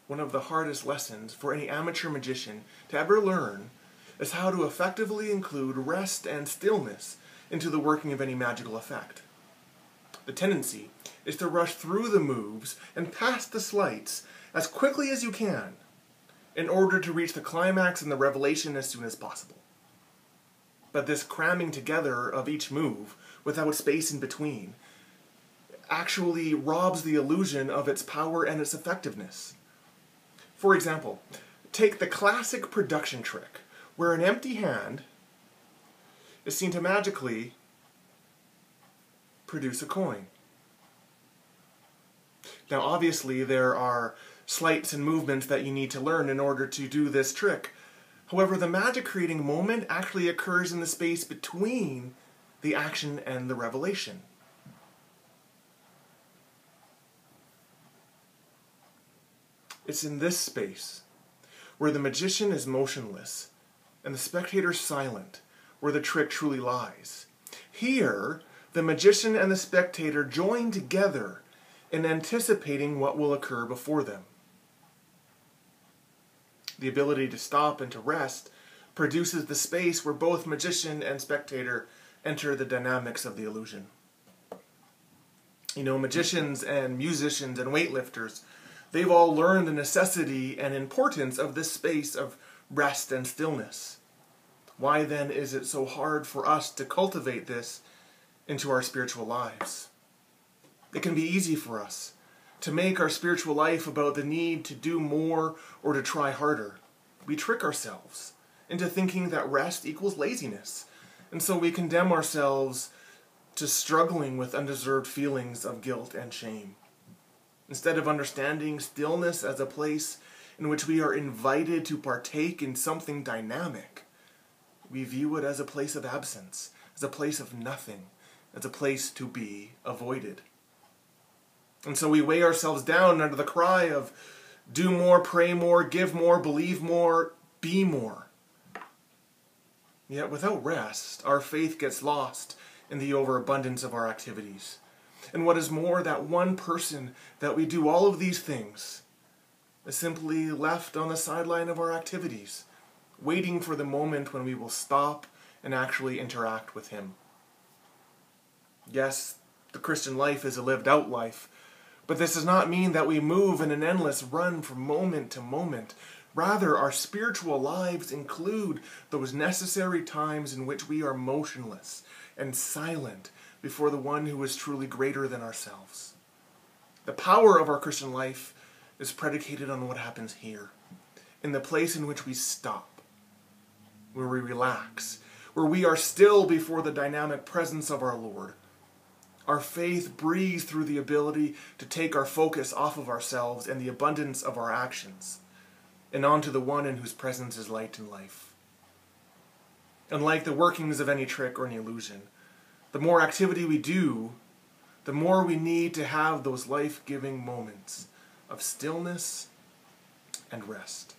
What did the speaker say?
one of the hardest lessons for any amateur magician to ever learn is how to effectively include rest and stillness into the working of any magical effect. The tendency is to rush through the moves and past the sleights as quickly as you can in order to reach the climax and the revelation as soon as possible. But this cramming together of each move without space in between actually robs the illusion of its power and its effectiveness. For example, take the classic production trick where an empty hand is seen to magically produce a coin. Now obviously there are sleights and movements that you need to learn in order to do this trick. However, the magic creating moment actually occurs in the space between the action and the revelation. It's in this space, where the magician is motionless and the spectator silent, where the trick truly lies. Here, the magician and the spectator join together in anticipating what will occur before them. The ability to stop and to rest produces the space where both magician and spectator enter the dynamics of the illusion. You know, magicians and musicians and weightlifters, they've all learned the necessity and importance of this space of rest and stillness. Why then is it so hard for us to cultivate this into our spiritual lives? It can be easy for us to make our spiritual life about the need to do more or to try harder. We trick ourselves into thinking that rest equals laziness, and so we condemn ourselves to struggling with undeserved feelings of guilt and shame. Instead of understanding stillness as a place in which we are invited to partake in something dynamic, we view it as a place of absence, as a place of nothing, as a place to be avoided. And so we weigh ourselves down under the cry of do more, pray more, give more, believe more, be more. Yet without rest, our faith gets lost in the overabundance of our activities. And what is more, that one person that we do all of these things is simply left on the sideline of our activities, waiting for the moment when we will stop and actually interact with him. Yes, the Christian life is a lived out life, but this does not mean that we move in an endless run from moment to moment. Rather, our spiritual lives include those necessary times in which we are motionless and silent before the one who is truly greater than ourselves. The power of our Christian life is predicated on what happens here, in the place in which we stop, where we relax, where we are still before the dynamic presence of our Lord. Our faith breathes through the ability to take our focus off of ourselves and the abundance of our actions, and onto the one in whose presence is light and life. Unlike the workings of any trick or any illusion, the more activity we do, the more we need to have those life-giving moments of stillness and rest.